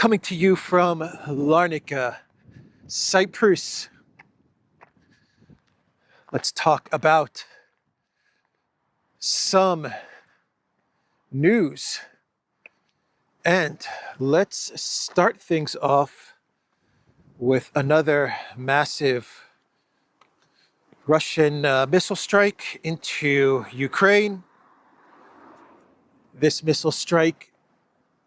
coming to you from Larnaca, Cyprus. Let's talk about some news. And let's start things off with another massive Russian missile strike into Ukraine. This missile strike,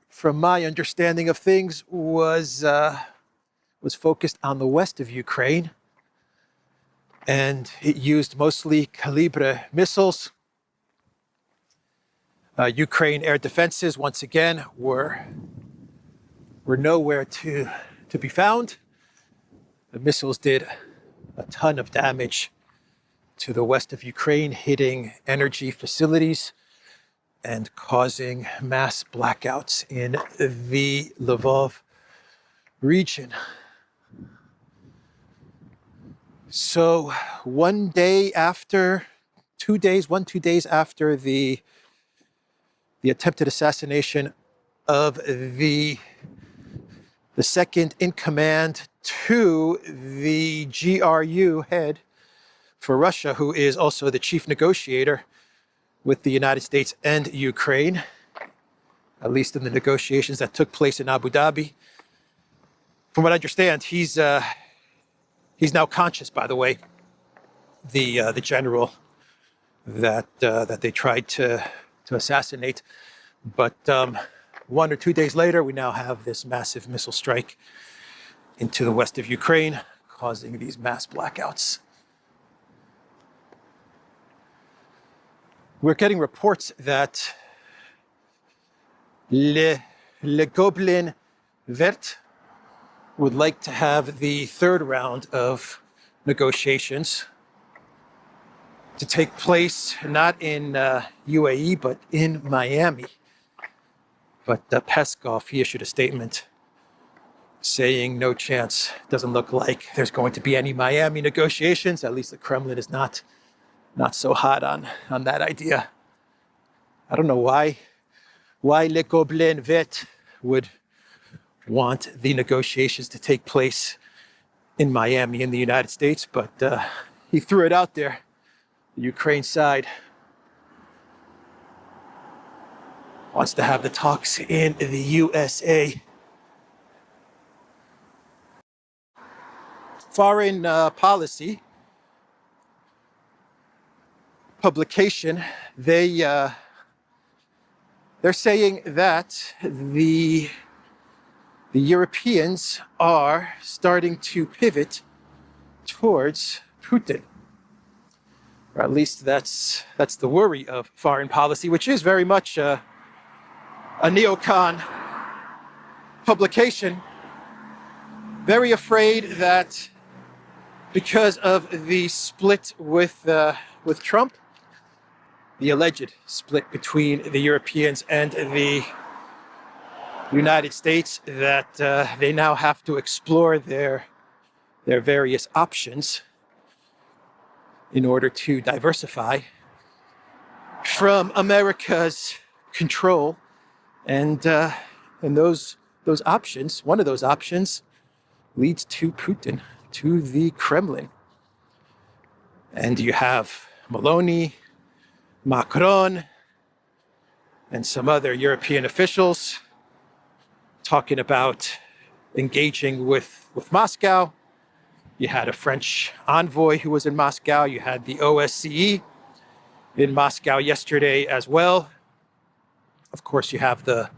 from my understanding of things, was focused on the west of Ukraine, and it used mostly Calibre missiles. Ukraine air defenses, once again, were nowhere to be found. The missiles did a ton of damage to the west of Ukraine, hitting energy facilities and causing mass blackouts in the Lvov region. So 2 days after the attempted assassination of the second in command to the GRU head for Russia, who is also the chief negotiator with the United States and Ukraine, at least in the negotiations that took place in Abu Dhabi. From what I understand, he's now conscious, by the way, the general that they tried to assassinate. But 1 or 2 days later, we now have this massive missile strike into the west of Ukraine, causing these mass blackouts. We're getting reports that Le Gobelin Vert would like to have the third round of negotiations to take place not in UAE, but in Miami. But Peskov, he issued a statement saying no chance, doesn't look like there's going to be any Miami negotiations. At least the Kremlin is not so hot on that idea. I don't know why Le Gobelin Vert would want the negotiations to take place in Miami in the United States, but he threw it out there. The Ukraine side wants to have the talks in the USA. Foreign policy publication, they're saying that the Europeans are starting to pivot towards Putin. Or at least that's the worry of foreign policy, which is very much a neocon publication. Very afraid that because of the split with Trump, the alleged split between the Europeans and the United States, that they now have to explore their various options in order to diversify from America's control. And those options, one of those options leads to Putin, to the Kremlin. And you have Meloni, Macron, and some other European officials talking about engaging with Moscow. You had a French envoy who was in Moscow. You had the OSCE in Moscow yesterday as well. Of course, you have the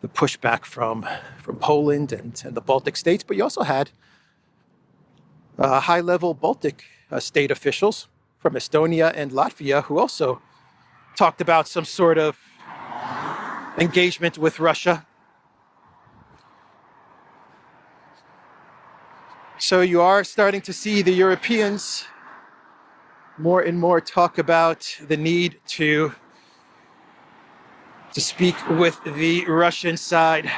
pushback from Poland and the Baltic states, but you also had high-level Baltic state officials from Estonia and Latvia who also talked about some sort of engagement with Russia. So you are starting to see the Europeans more and more talk about the need to speak with the Russian side.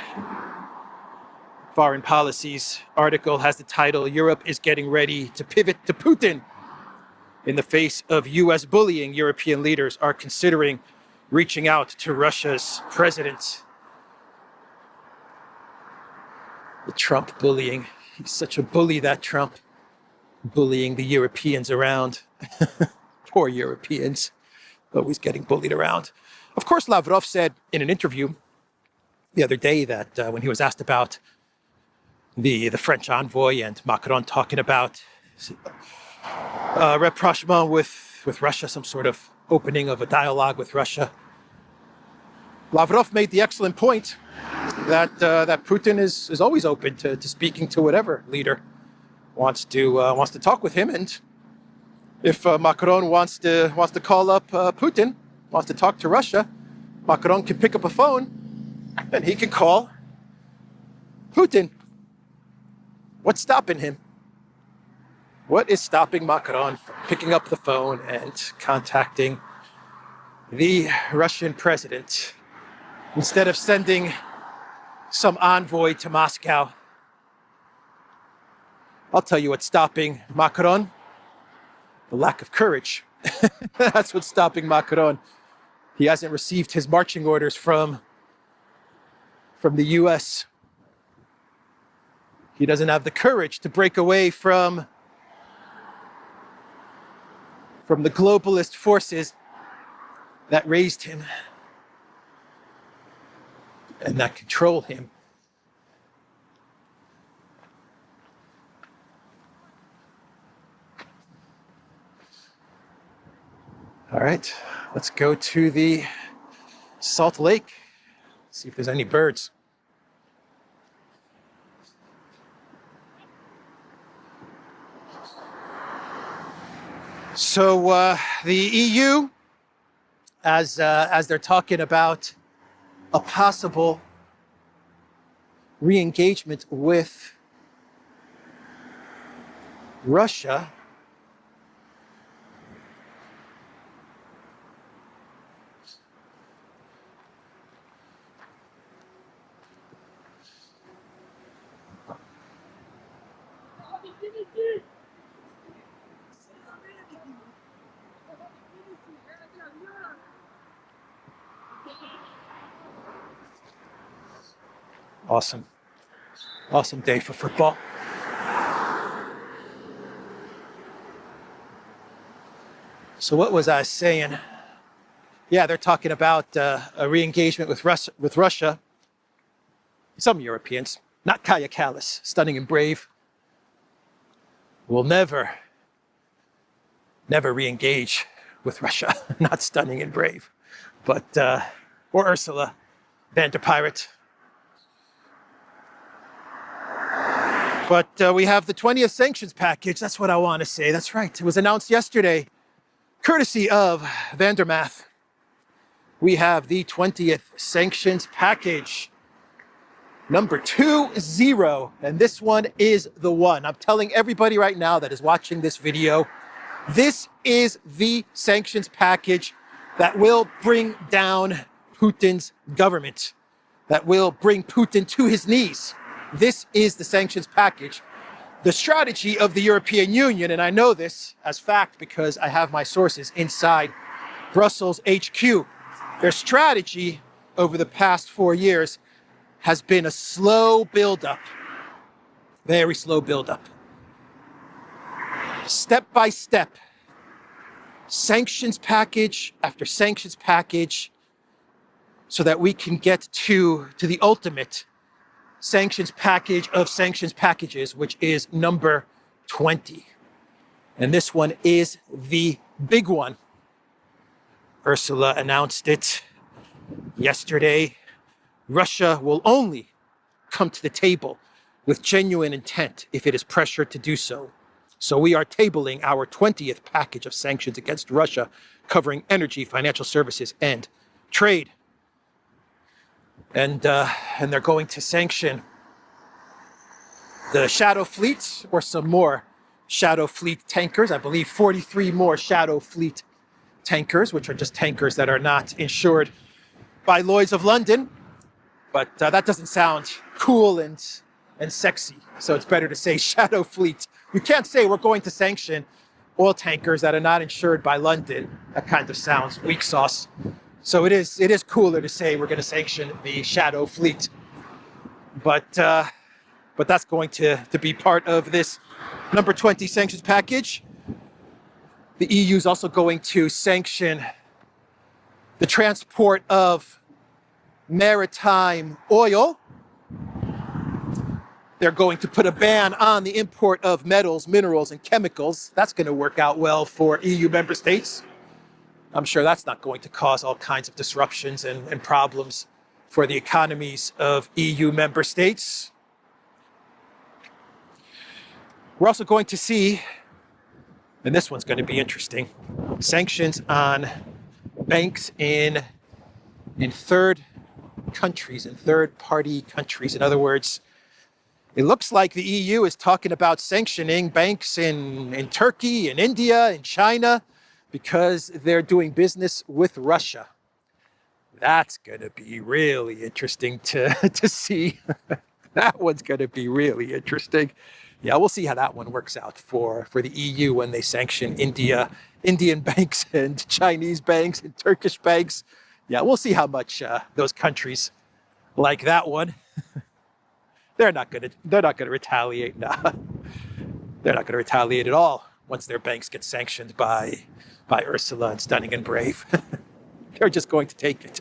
Foreign Policy's article has the title, "Europe is getting ready to pivot to Putin." In the face of US bullying, European leaders are considering reaching out to Russia's president. The Trump bullying. He's such a bully, that Trump. Bullying the Europeans around. Poor Europeans. Always getting bullied around. Of course, Lavrov said in an interview the other day that when he was asked about the French envoy and Macron talking about rapprochement with Russia, some sort of opening of a dialogue with Russia, Lavrov made the excellent point that Putin is always open to speaking to whatever leader wants to talk with him, and if Macron wants to call up Putin, wants to talk to Russia, Macron can pick up a phone and he can call Putin. What's stopping him? What is stopping Macron from picking up the phone and contacting the Russian president instead of sending some envoy to Moscow? I'll tell you what's stopping Macron. The lack of courage. That's what's stopping Macron. He hasn't received his marching orders from the US. He doesn't have the courage to break away from the globalist forces that raised him and that control him. All right, let's go to the Salt Lake, see if there's any birds. So the EU, as they're talking about a possible re-engagement with Russia, Awesome day for football. So what was I saying? Yeah, they're talking about a re-engagement with Russia. Some Europeans, not Kaya Kallas, stunning and brave, will never re-engage with Russia. Not stunning and brave, but or Ursula von der Pirate. But we have the 20th sanctions package. That's what I want to say. That's right. It was announced yesterday, courtesy of Vandermath. We have the 20th sanctions package, number 20. And this one is the one. I'm telling everybody right now that is watching this video, this is the sanctions package that will bring down Putin's government, that will bring Putin to his knees. This is the sanctions package. The strategy of the European Union, and I know this as fact because I have my sources inside Brussels HQ, their strategy over the past 4 years has been a slow buildup, very slow buildup. Step by step, sanctions package after sanctions package, so that we can get to the ultimate sanctions package of sanctions packages, which is number 20. And this one is the big one. Ursula announced it yesterday. Russia will only come to the table with genuine intent if it is pressured to do so. So we are tabling our 20th package of sanctions against Russia, covering energy, financial services, and trade. And they're going to sanction the Shadow Fleet or some more Shadow Fleet tankers. I believe 43 more Shadow Fleet tankers, which are just tankers that are not insured by Lloyd's of London. But that doesn't sound cool and sexy. So it's better to say Shadow Fleet. You can't say we're going to sanction oil tankers that are not insured by London. That kind of sounds weak sauce. So it is cooler to say we're going to sanction the Shadow Fleet. But but that's going to be part of this number 20 sanctions package. The EU is also going to sanction the transport of maritime oil. They're going to put a ban on the import of metals, minerals, and chemicals. That's going to work out well for EU member states. I'm sure that's not going to cause all kinds of disruptions and problems for the economies of EU member states. We're also going to see, and this one's going to be interesting, sanctions on banks in third countries, in third-party countries. In other words, it looks like the EU is talking about sanctioning banks in Turkey, in India, in China, because they're doing business with Russia. That's going to be really interesting to see. That one's going to be really interesting. Yeah, we'll see how that one works out for the EU when they sanction Indian banks and Chinese banks and Turkish banks. Yeah, we'll see how much those countries like that one. They're not going to retaliate. Nah, they're not going to retaliate at all once their banks get sanctioned by Ursula and Stunning and Brave. They're just going to take it.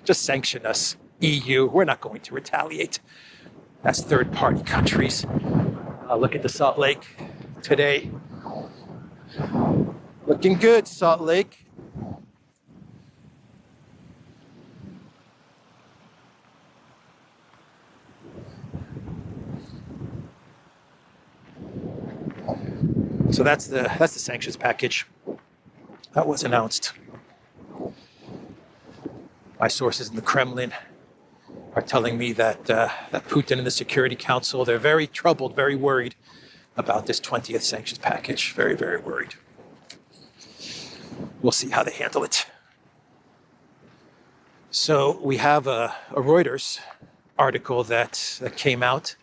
Just sanction us, EU. We're not going to retaliate. That's third-party countries. Look at the Salt Lake today. Looking good, Salt Lake. So that's the sanctions package that was announced. My sources in the Kremlin are telling me that Putin and the Security Council, they're very troubled, very worried about this 20th sanctions package. Very, very worried. We'll see how they handle it. So we have a Reuters article that came out,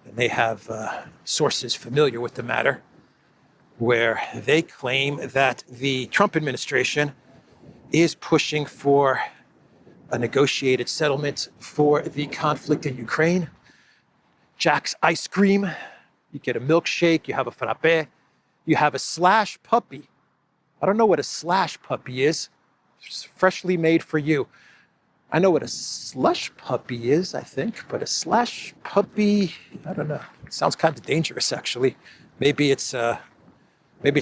and they have sources familiar with the matter, where they claim that the Trump administration is pushing for a negotiated settlement for the conflict in Ukraine. Jack's ice cream, you get a milkshake, you have a frappe, you have a slash puppy. I don't know what a slash puppy is. It's freshly made for you. I know what a slush puppy is, I think, but a slash puppy, I don't know. It sounds kind of dangerous, actually. Maybe it's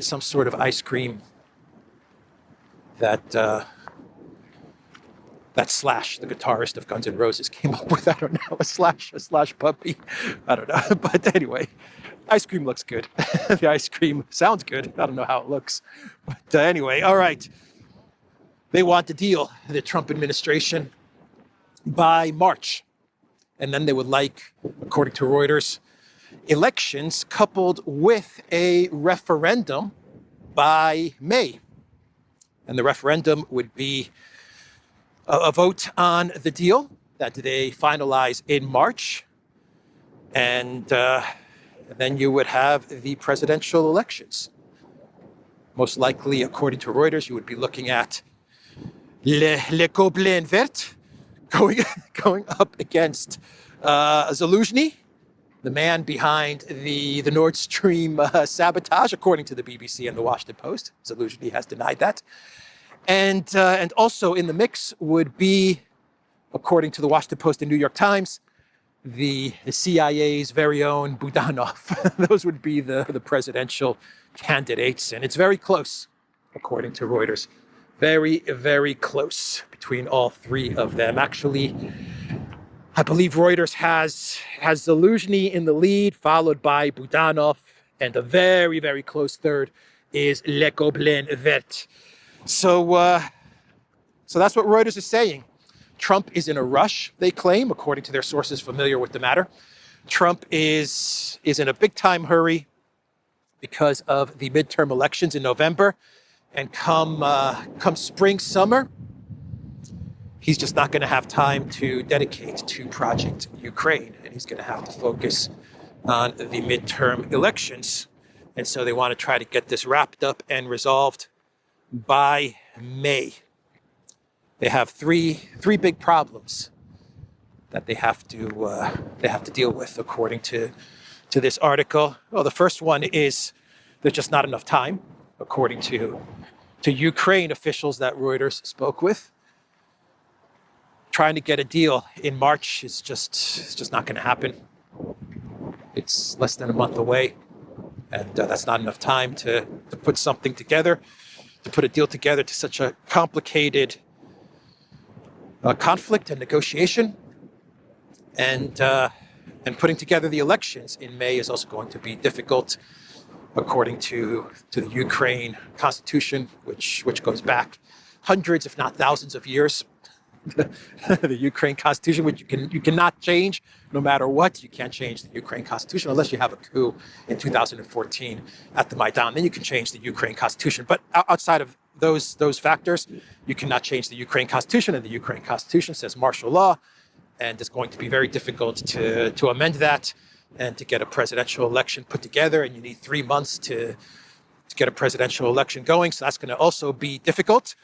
some sort of ice cream that Slash, the guitarist of Guns N' Roses, came up with. I don't know, a slash puppy. I don't know. But anyway, ice cream looks good. The ice cream sounds good. I don't know how it looks. But anyway, all right. They want the deal, the Trump administration, by March. And then they would like, according to Reuters, elections coupled with a referendum by May. And the referendum would be a vote on the deal that they finalize in March. And then you would have the presidential elections. Most likely, according to Reuters, you would be looking at Le Gobelin Vert going up against Zelensky, the man behind the Nord Stream sabotage, according to the BBC and the Washington Post. Zelensky has denied that. And also in the mix would be, according to the Washington Post and New York Times, the CIA's very own Budanov. Those would be the presidential candidates. And it's very close, according to Reuters. Very, very close between all three of them. Actually, I believe Reuters has Zelensky in the lead, followed by Budanov, and a very, very close third is Le Gobelin Vert. So that's what Reuters is saying. Trump is in a rush, they claim, according to their sources familiar with the matter. Trump is in a big-time hurry because of the midterm elections in November. And come spring, summer, he's just not going to have time to dedicate to Project Ukraine. And he's going to have to focus on the midterm elections. And so they want to try to get this wrapped up and resolved by May. They have three big problems that they have to deal with, according to this article. Well, the first one is there's just not enough time, according to Ukraine officials that Reuters spoke with. Trying to get a deal in March is just not going to happen. It's less than a month away, and that's not enough time to put something together, to put a deal together to such a complicated conflict and negotiation. And putting together the elections in May is also going to be difficult, according to the Ukraine constitution, which goes back hundreds, if not thousands of years. The Ukraine constitution, which you cannot change no matter what. You can't change the Ukraine constitution unless you have a coup in 2014 at the Maidan. Then you can change the Ukraine constitution. But outside of those factors, you cannot change the Ukraine constitution. And the Ukraine constitution says martial law, and it's going to be very difficult to amend that and to get a presidential election put together. And you need 3 months to get a presidential election going. So that's going to also be difficult.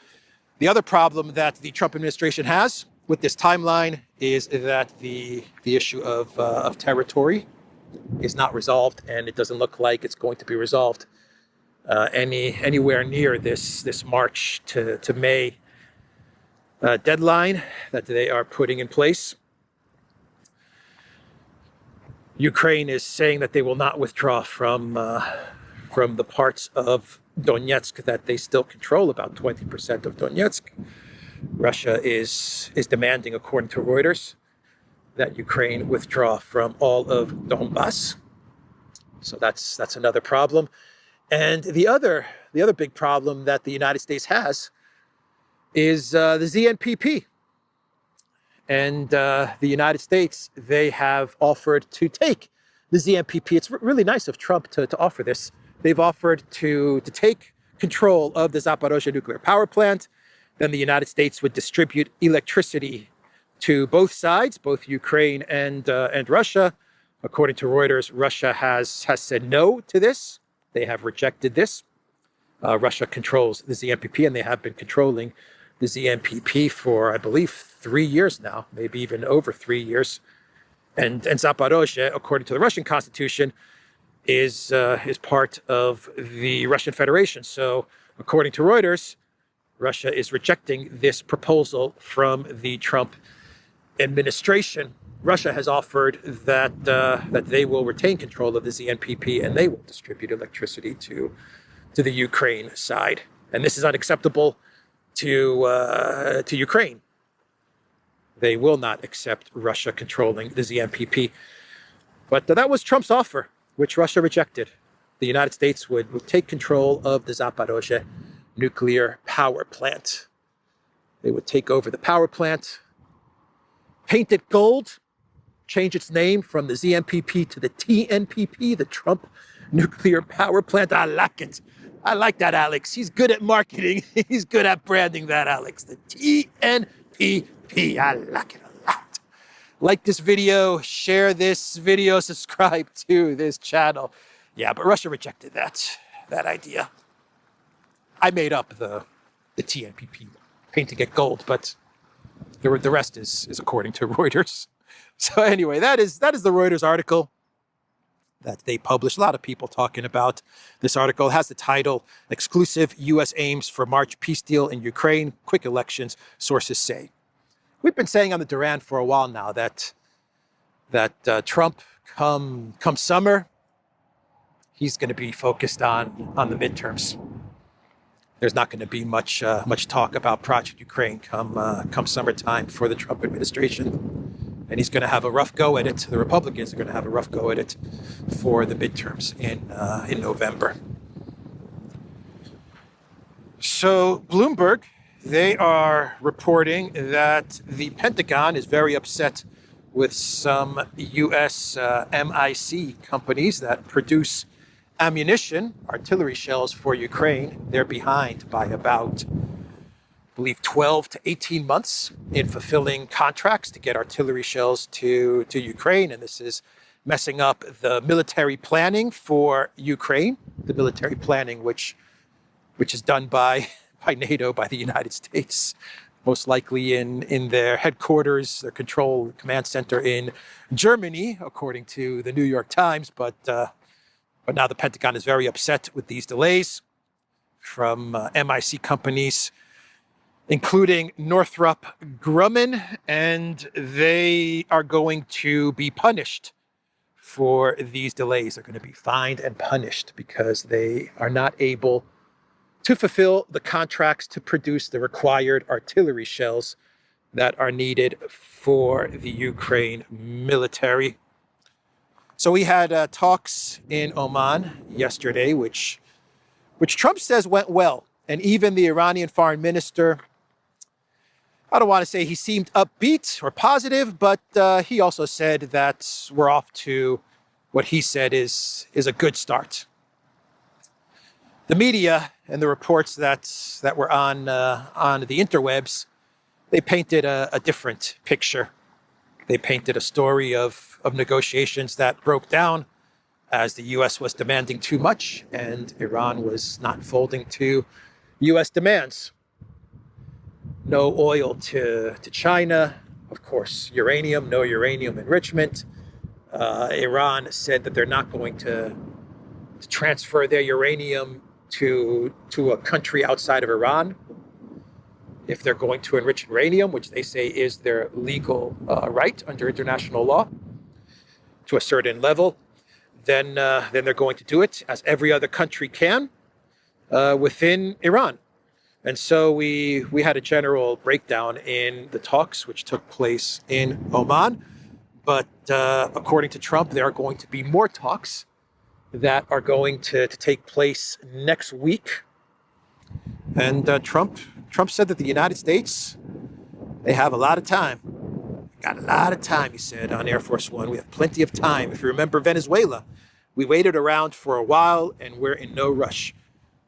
The other problem that the Trump administration has with this timeline is that the issue of territory is not resolved, and it doesn't look like it's going to be resolved anywhere near this March to May deadline that they are putting in place. Ukraine is saying that they will not withdraw from the parts of Donetsk that they still control, about 20% of Donetsk. Russia is demanding, according to Reuters, that Ukraine withdraw from all of Donbass. So that's another problem. And the other big problem that the United States has is the ZNPP. And the United States, they have offered to take the ZNPP. It's really nice of Trump to offer this. They've offered to take control of the Zaporozhye nuclear power plant. Then the United States would distribute electricity to both sides, both Ukraine and Russia. According to Reuters, Russia has said no to this. They have rejected this. Russia controls the ZNPP, and they have been controlling the ZNPP for, I believe, 3 years now, maybe even over 3 years. And Zaporozhye, according to the Russian constitution, is part of the Russian Federation. So, according to Reuters, Russia is rejecting this proposal from the Trump administration. Russia has offered that they will retain control of the ZNPP and they will distribute electricity to the Ukraine side. And this is unacceptable to Ukraine. They will not accept Russia controlling the ZNPP. But that was Trump's offer, which Russia rejected. The United States would take control of the Zaporozhye nuclear power plant. They would take over the power plant, paint it gold, change its name from the ZNPP to the TNPP, the Trump nuclear power plant. I like it. I like that, Alex. He's good at marketing. He's good at branding that, Alex. The TNPP. I like it a lot. Like this video, share this video, subscribe to this channel. Yeah, but Russia rejected that idea. I made up the TNPP, painting it gold, but the rest is according to Reuters. So anyway, that is the Reuters article that they published. A lot of people talking about this article. It has the title, Exclusive U.S. Aims for March Peace Deal in Ukraine, Quick Elections, Sources Say. We've been saying on the Duran for a while now that Trump, come summer, he's going to be focused on the midterms. There's not going to be much talk about Project Ukraine come summertime for the Trump administration. And he's going to have a rough go at it. The Republicans are going to have a rough go at it for the midterms in November. So Bloomberg, they are reporting that the Pentagon is very upset with some U.S. MIC companies that produce ammunition, artillery shells for Ukraine. They're behind by about, I believe, 12 to 18 months in fulfilling contracts to get artillery shells to Ukraine. And this is messing up the military planning for Ukraine, the military planning which is done by NATO, by the United States. most likely in their headquarters, their control command center in Germany, according to the New York Times. But now the Pentagon is very upset with these delays from MIC companies, including Northrop Grumman, and they are going to be punished for these delays. They're going to be fined and punished because they are not able to fulfill the contracts to produce the required artillery shells that are needed for the Ukraine military. So we had talks in Oman yesterday, which Trump says went well. And even the Iranian foreign minister, I don't want to say he seemed upbeat or positive, but he also said that we're off to what he said is a good start. The media and the reports that were on the interwebs, they painted a different picture. They painted a story of negotiations that broke down as the U.S. was demanding too much and Iran was not folding to U.S. demands. No oil to China, of course, uranium, no uranium enrichment. Iran said that they're not going to transfer their uranium to a country outside of Iran if they're going to enrich uranium, which they say is their legal right under international law to a certain level. Then they're going to do it, as every other country can, within Iran. And so we had a general breakdown in the talks, which took place in Oman. But according to Trump, there are going to be more talks that are going to take place next week. And Trump said that the United States, they have a lot of time. Got a lot of time, he said, on Air Force One. We have plenty of time. If you remember Venezuela, we waited around for a while and we're in no rush.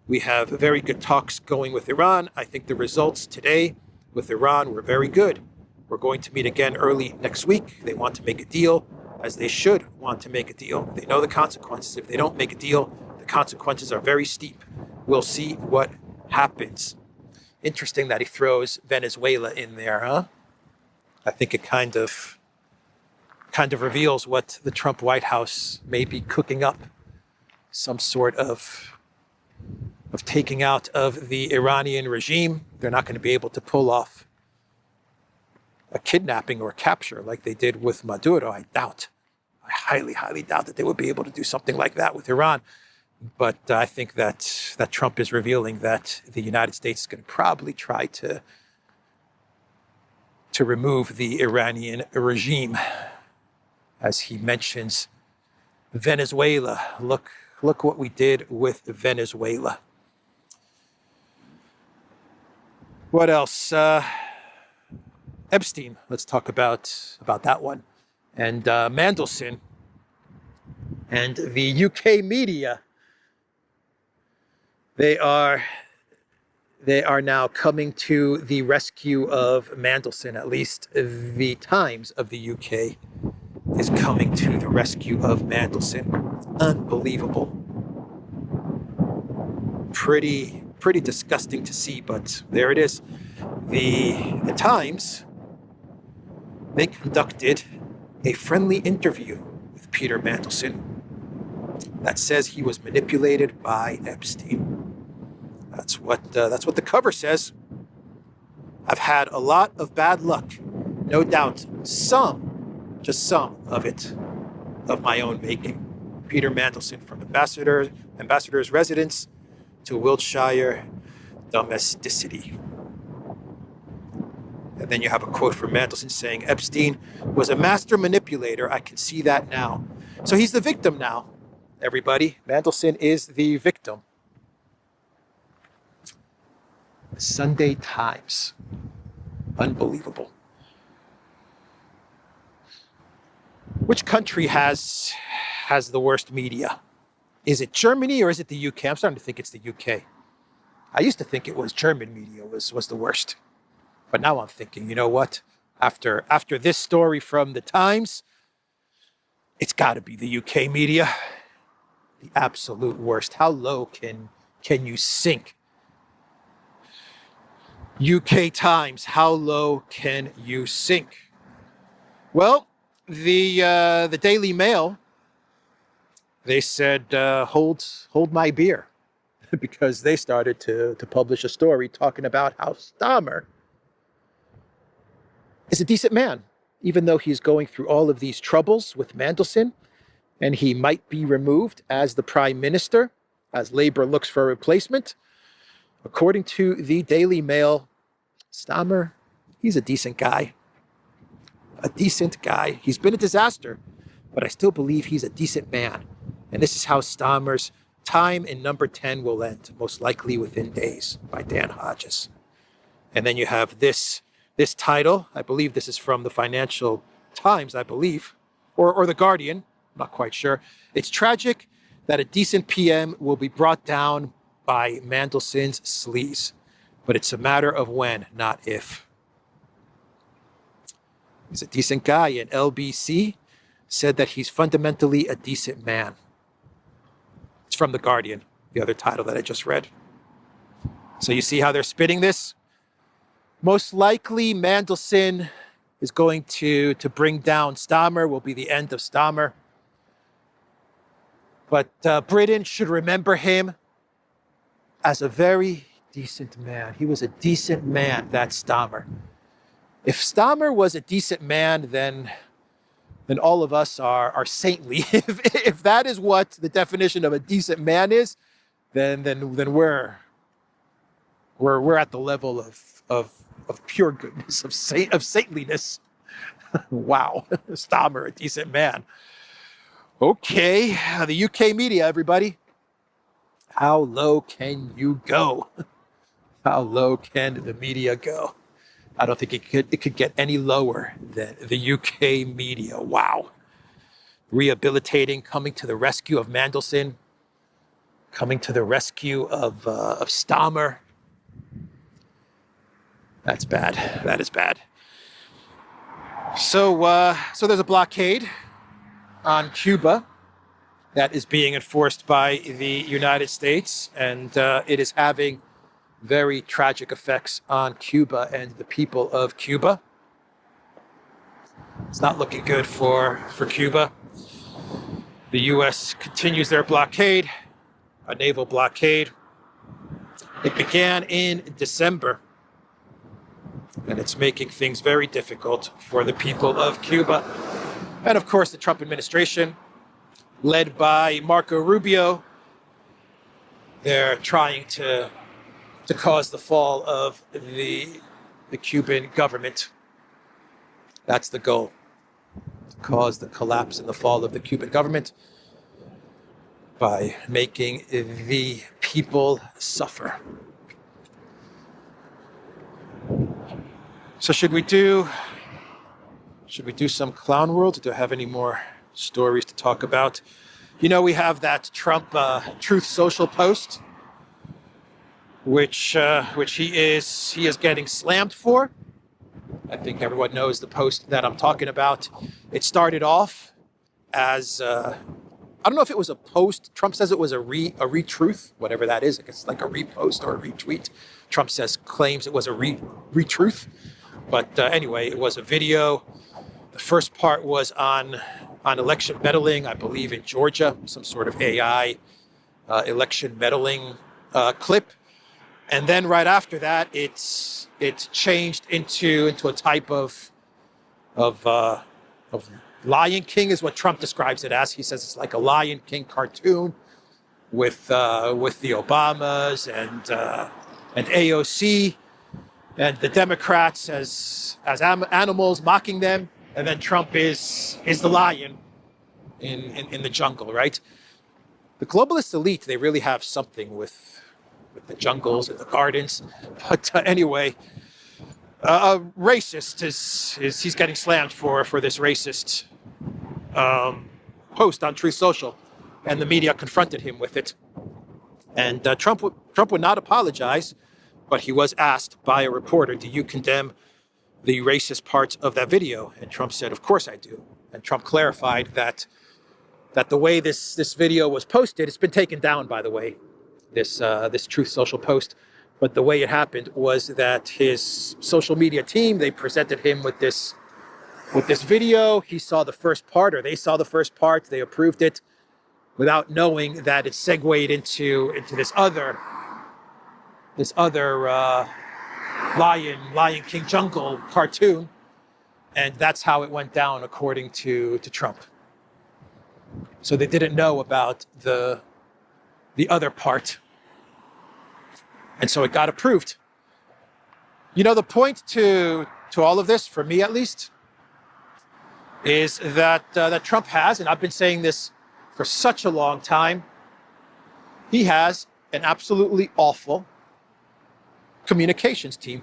We have very good talks going with Iran. I think the results today with Iran were very good. We're going to meet again early next week. They want to make a deal, as they should want to make a deal. They know the consequences. If they don't make a deal, the consequences are very steep. We'll see what happens. Interesting that he throws Venezuela in there, huh? I think it kind of reveals what the Trump White House may be cooking up. Some sort of taking out of the Iranian regime. They're not going to be able to pull off a kidnapping or capture like they did with Maduro. I highly, highly doubt that they would be able to do something like that with Iran. But I think that Trump is revealing that the United States is going to probably try to remove the Iranian regime. As he mentions Venezuela. Look what we did with Venezuela. What else? Epstein. Let's talk about that one. And Mandelson and the UK media. They are now coming to the rescue of Mandelson. At least the Times of the UK is coming to the rescue of Mandelson. Unbelievable. Pretty disgusting to see, but there it is. The Times, they conducted a friendly interview with Peter Mandelson that says he was manipulated by Epstein. That's what the cover says. I've had a lot of bad luck, no doubt. Just some of it, of my own making. Peter Mandelson, from ambassador's residence to Wiltshire domesticity. And then you have a quote from Mandelson saying, Epstein was a master manipulator. I can see that now. So he's the victim now, everybody. Mandelson is the victim. The Sunday Times. Unbelievable. Which country has the worst media? Is it Germany or is it the UK? I'm starting to think it's the UK. I used to think it was German media was the worst. But now I'm thinking, you know what? After this story from the Times, it's got to be the UK media. The absolute worst. How low can you sink? UK Times, how low can you sink? Well, the Daily Mail, they said, hold my beer, because they started to publish a story talking about how Starmer is a decent man, even though he's going through all of these troubles with Mandelson, and he might be removed as the prime minister, as Labour looks for a replacement. According to the Daily Mail, Starmer, he's a decent guy. A decent guy. He's been a disaster, but I still believe he's a decent man. And this is how Starmer's time in number 10 will end, most likely within days, by Dan Hodges. And then you have this title. I believe this is from the Financial Times, I believe, or the Guardian. I'm not quite sure. It's tragic that a decent PM will be brought down by Mandelson's sleaze, but it's a matter of when, not if. He's a decent guy, and LBC said that he's fundamentally a decent man. It's from The Guardian, the other title that I just read. So you see how they're spinning this? Most likely, Mandelson is going to bring down Starmer, will be the end of Starmer. But Britain should remember him as a very decent man. He was a decent man, that Starmer. If Starmer was a decent man, then all of us are saintly. If that is what the definition of a decent man is, then we're at the level of pure goodness, of saintliness. Wow, Starmer, a decent man. Okay, the UK media, everybody. How low can you go? How low can the media go? I don't think it could get any lower than the UK media. Wow. Rehabilitating, coming to the rescue of Mandelson, coming to the rescue of Starmer. That's bad. That is bad. So there's a blockade on Cuba that is being enforced by the United States, and it is having very tragic effects on Cuba and the people of Cuba. It's not looking good for Cuba. The U.S. continues their blockade, a naval blockade. It began in December, and it's making things very difficult for the people of Cuba. And of course, the Trump administration, led by Marco Rubio, they're trying to cause the fall of the Cuban government. That's the goal, to cause the collapse and the fall of the Cuban government by making the people suffer. So should we do some clown world? Do I have any more stories to talk about? You know, we have that Trump Truth Social post, which he is getting slammed for. I think everyone knows the post that I'm talking about. It started off as I don't know if it was a post. Trump says it was a retruth, whatever that is. It's like a repost or a retweet. Trump claims it was a retruth, but anyway, it was a video. The first part was on election meddling, I believe in Georgia, some sort of AI election meddling clip. And then right after that, it's changed into a type of Lion King is what Trump describes it as. He says it's like a Lion King cartoon with the Obamas and AOC and the Democrats as animals, mocking them, and then Trump is the lion in the jungle, right? The globalist elite, they really have something with the jungles and the gardens. But anyway, a racist he's getting slammed for this racist post on Truth Social, and the media confronted him with it. And Trump would not apologize, but he was asked by a reporter, "Do you condemn the racist parts of that video?" And Trump said, "Of course I do." And Trump clarified that the way this video was posted, it's been taken down, by the way. This Truth Social post, But the way it happened was that his social media team, they presented him with this video. He saw the first part, or they saw the first part. They approved it without knowing that it segued into this other Lion King Jungle cartoon, and that's how it went down, according to Trump. So they didn't know about the other part, and so it got approved. You know, the point to all of this, for me at least, is that Trump has, and I've been saying this for such a long time, he has an absolutely awful communications team.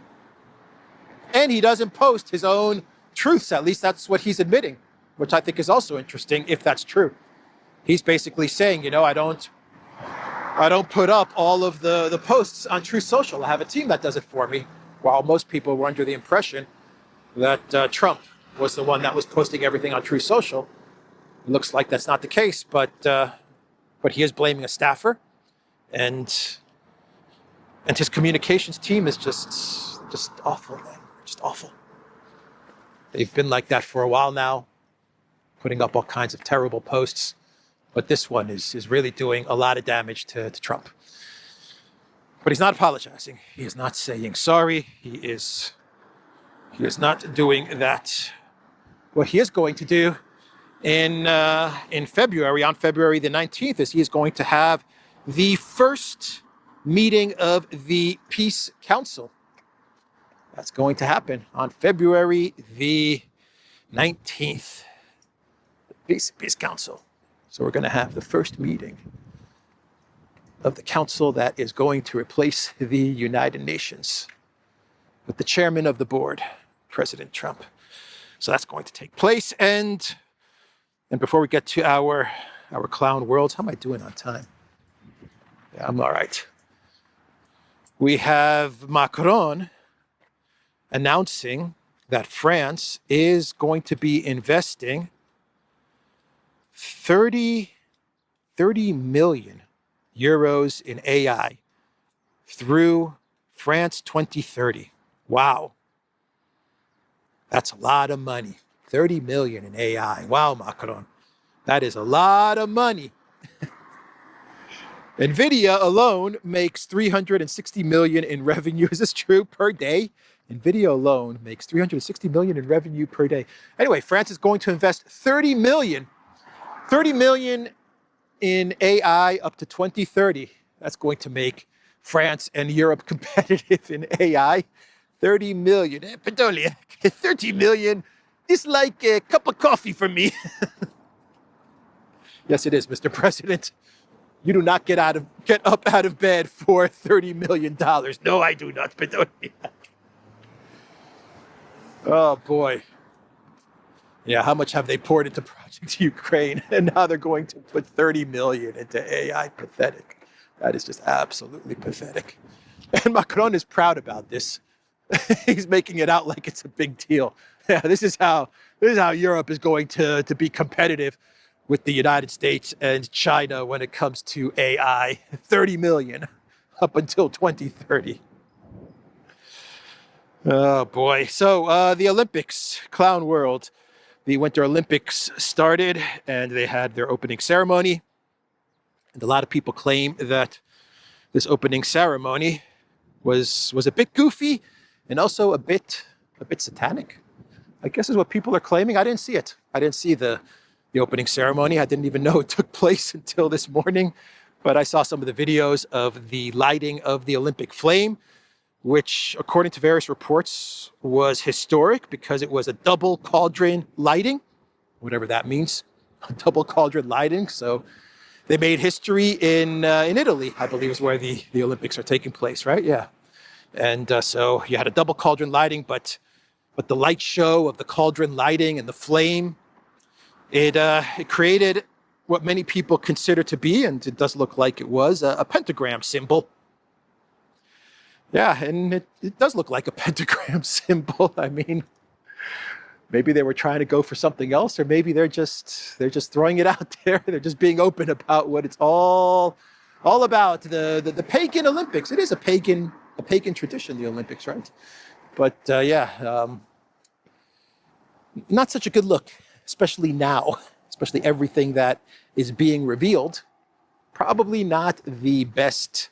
And he doesn't post his own truths, at least that's what he's admitting, which I think is also interesting if that's true. He's basically saying, you know, I don't put up all of the posts on Truth Social. I have a team that does it for me, while most people were under the impression that Trump was the one that was posting everything on Truth Social. It looks like that's not the case, but he is blaming a staffer, and his communications team is just awful, man. Just awful. They've been like that for a while now, putting up all kinds of terrible posts, but this one is really doing a lot of damage to Trump. But he's not apologizing. He is not saying sorry. He is not doing that. What he is going to do in February, on February the 19th, is he is going to have the first meeting of the Peace Council. That's going to happen on February the 19th. The Peace Council. So we're going to have the first meeting of the council that is going to replace the United Nations, with the chairman of the board, President Trump. So that's going to take place. And before we get to our clown world, how am I doing on time? Yeah, I'm all right. We have Macron announcing that France is going to be investing 30 million euros in AI through France 2030. Wow. That's a lot of money. 30 million in AI. Wow, Macron. That is a lot of money. NVIDIA alone makes 360 million in revenue. Is this true? Per day? NVIDIA alone makes 360 million in revenue per day. Anyway, France is going to invest 30 million in AI up to 2030. That's going to make France and Europe competitive in AI. 30 million. 30 million is like a cup of coffee for me. Yes, it is, Mr. President. You do not get up out of bed for $30 million. No, I do not. Oh, boy. Yeah, how much have they poured into Project Ukraine? And now they're going to put 30 million into AI. Pathetic. That is just absolutely pathetic. And Macron is proud about this. He's making it out like it's a big deal. Yeah, this is how Europe is going to be competitive with the United States and China when it comes to AI. 30 million up until 2030. Oh, boy. So the Olympics, clown world. The Winter Olympics started, and they had their opening ceremony. And a lot of people claim that this opening ceremony was a bit goofy and also a bit satanic, I guess is what people are claiming. I didn't see it. I didn't see the opening ceremony. I didn't even know it took place until this morning. But I saw some of the videos of the lighting of the Olympic flame, which, according to various reports, was historic because it was a double cauldron lighting, whatever that means, a double cauldron lighting. So they made history in Italy, I believe is where the Olympics are taking place, right? Yeah. And so you had a double cauldron lighting, but the light show of the cauldron lighting and the flame, it created what many people consider to be, and it does look like it was, a pentagram symbol. Yeah, and it does look like a pentagram symbol. I mean, maybe they were trying to go for something else, or maybe they're just throwing it out there. They're just being open about what it's all about. The pagan Olympics. It is a pagan a pagan tradition, the Olympics, right? But not such a good look, especially now, especially everything that is being revealed. Probably not the best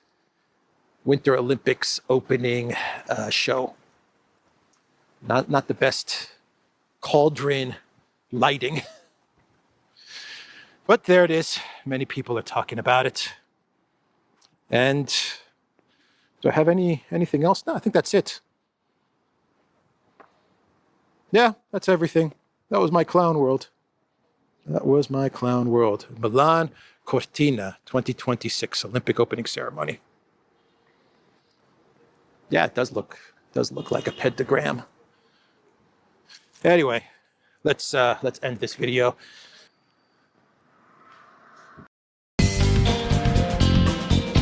Winter Olympics opening show. Not the best cauldron lighting. But there it is. Many people are talking about it. And do I have anything else? No, I think that's it. Yeah, that's everything. That was my clown world. That was my clown world. Milan Cortina 2026 Olympic opening ceremony. Yeah, it does look like a pentagram. Anyway, let's end this video.